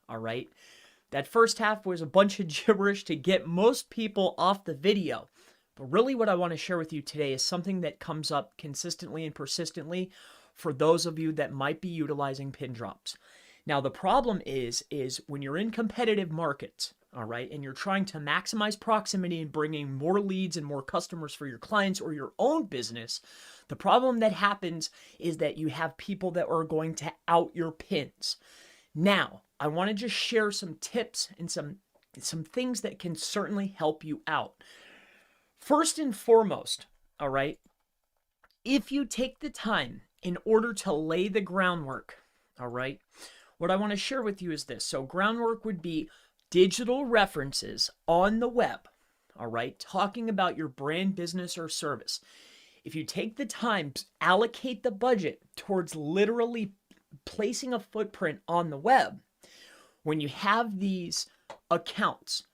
all right? That first half was a bunch of gibberish to get most people off the video. But really what I want to share with you today is something that comes up consistently and persistently for those of you that might be utilizing pin drops. Now, the problem is when you're in competitive markets, all right, and you're trying to maximize proximity and bringing more leads and more customers for your clients or your own business, the problem that happens is that you have people that are going to out your pins. Now, I want to just share some tips and some things that can certainly help you out. First and foremost, all right, if you take the time in order to lay the groundwork, all right, what I want to share with you is this. So groundwork would be digital references on the web, all right, talking about your brand, business, or service. If you take the time to allocate the budget towards literally placing a footprint on the web, when you have these accounts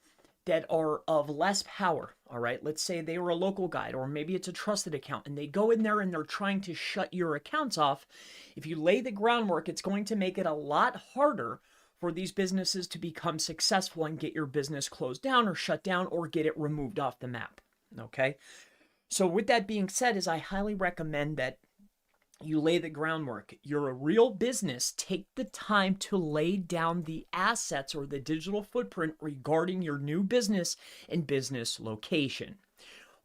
that are of less power, all right, let's say they were a local guide or maybe it's a trusted account and they go in there and they're trying to shut your accounts off, if you lay the groundwork, it's going to make it a lot harder for these businesses to become successful and get your business closed down or shut down or get it removed off the map, okay? So with that being said, I highly recommend that you lay the groundwork. You're a real business. Take the time to lay down the assets or the digital footprint regarding your new business and business location.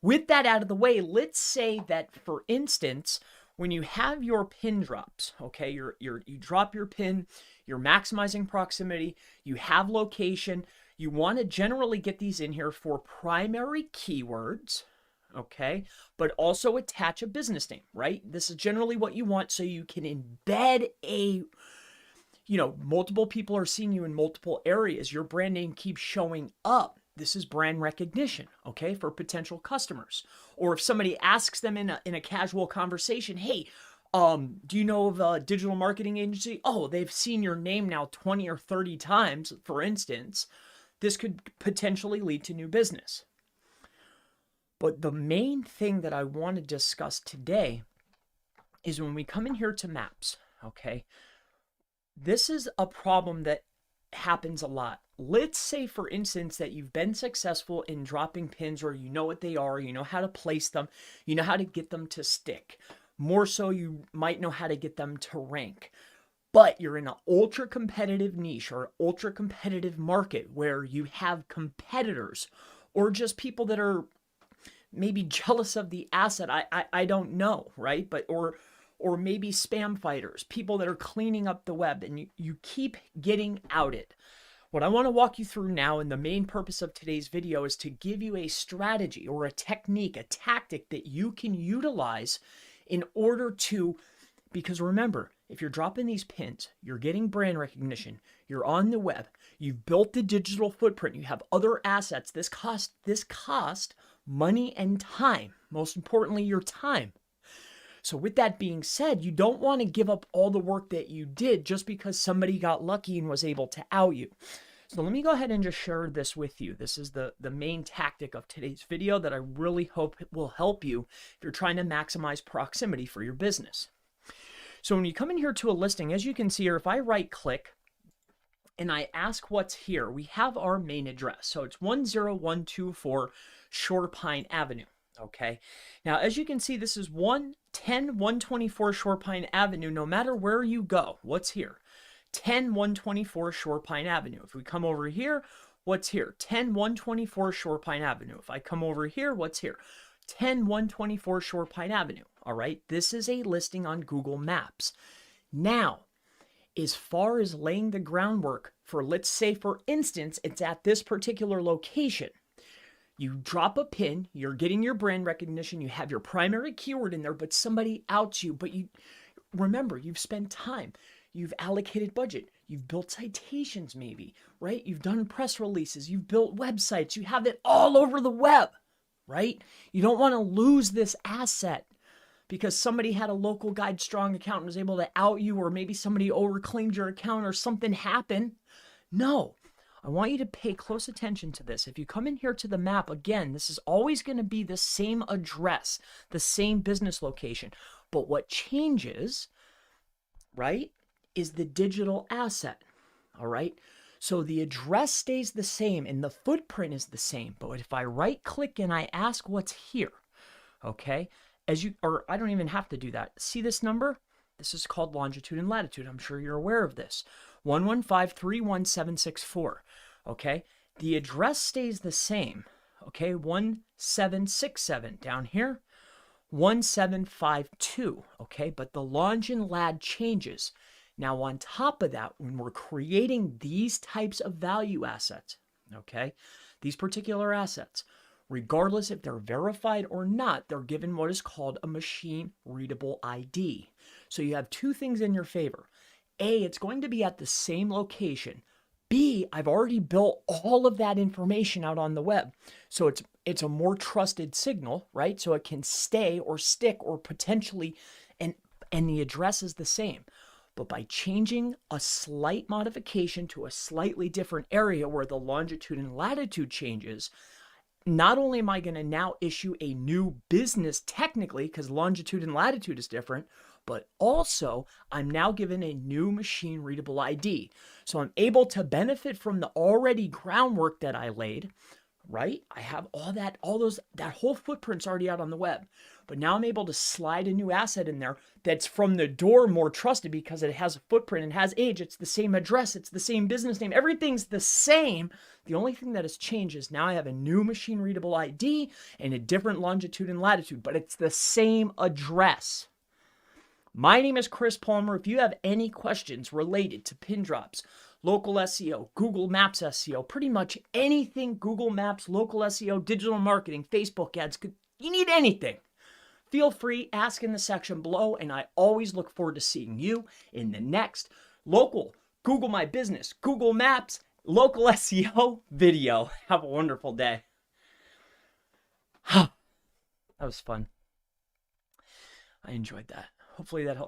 With that out of the way, let's say that, for instance, when you have your pin drops, okay, you drop your pin, you're maximizing proximity, you have location, you want to generally get these in here for primary keywords, okay, but also attach a business name, right? This is generally what you want so you can embed multiple people are seeing you in multiple areas. Your brand name keeps showing up. This is brand recognition, okay, for potential customers. Or if somebody asks them in a casual conversation, hey, do you know of a digital marketing agency? Oh, they've seen your name now 20 or 30 times, for instance. This could potentially lead to new business. But the main thing that I want to discuss today is when we come in here to maps, okay? This is a problem that happens a lot. Let's say, for instance, that you've been successful in dropping pins, or you know what they are, you know how to place them, you know how to get them to stick. More so, you might know how to get them to rank. But you're in an ultra competitive niche or ultra competitive market where you have competitors or just people that are maybe jealous of the asset. I don't know, right? But or maybe spam fighters, people that are cleaning up the web, and you keep getting outed. What I want to walk you through now, and the main purpose of today's video, is to give you a strategy or a technique, a tactic that you can utilize in order to, because remember, if you're dropping these pins, you're getting brand recognition, you're on the web, you've built the digital footprint, you have other assets. This cost money and time. Most importantly, your time. So with that being said, you don't want to give up all the work that you did just because somebody got lucky and was able to out you. So let me go ahead and just share this with you. This is the main tactic of today's video that I really hope it will help you if you're trying to maximize proximity for your business. So when you come in here to a listing, as you can see here, if I right click and I ask what's here, we have our main address. So it's 10124 Shore Pine Avenue. Okay. Now, as you can see, this is 124 Shore Pine Avenue. No matter where you go, what's here? 124 Shore Pine Avenue. If we come over here, what's here? 124 Shore Pine Avenue. If I come over here, what's here? 124 Shore Pine Avenue. All right. This is a listing on Google Maps. Now, as far as laying the groundwork for, let's say, for instance, it's at this particular location. You drop a pin, you're getting your brand recognition, you have your primary keyword in there, but somebody outs you. But you remember, you've spent time, you've allocated budget, you've built citations maybe, right? You've done press releases, you've built websites, you have it all over the web, right? You don't want to lose this asset because somebody had a local guide strong account and was able to out you, or maybe somebody overclaimed your account or something happened. No. I want you to pay close attention to this. If you come in here to the map, again, this is always going to be the same address, the same business location. But what changes, right, is the digital asset, all right? So the address stays the same and the footprint is the same. But if I right click and I ask what's here, okay, or I don't even have to do that. See this number? This is called longitude and latitude. I'm sure you're aware of this. 115311764. Okay, the address stays the same. Okay, 1767 down here, 1752. Okay, but the long and lat changes. Now, on top of that, when we're creating these types of value assets, okay, these particular assets, regardless if they're verified or not, they're given what is called a machine readable ID. So you have two things in your favor. A, it's going to be at the same location. B, I've already built all of that information out on the web. So it's a more trusted signal, right? So it can stay or stick or potentially, and the address is the same. But by changing a slight modification to a slightly different area where the longitude and latitude changes, not only am I going to now issue a new business technically because longitude and latitude is different, but also I'm now given a new machine readable ID. So I'm able to benefit from the already groundwork that I laid, right? I have that whole footprint's already out on the web. But now I'm able to slide a new asset in there that's from the door more trusted because it has a footprint and has age. It's the same address. It's the same business name. Everything's the same. The only thing that has changed is now I have a new machine readable ID and a different longitude and latitude, but it's the same address. My name is Chris Palmer. If you have any questions related to pin drops, local SEO, Google Maps SEO, pretty much anything Google Maps, local SEO, digital marketing, Facebook ads, you need anything, feel free, ask in the section below, and I always look forward to seeing you in the next local Google My Business, Google Maps, local SEO video. Have a wonderful day. That was fun. I enjoyed that. Hopefully that helped.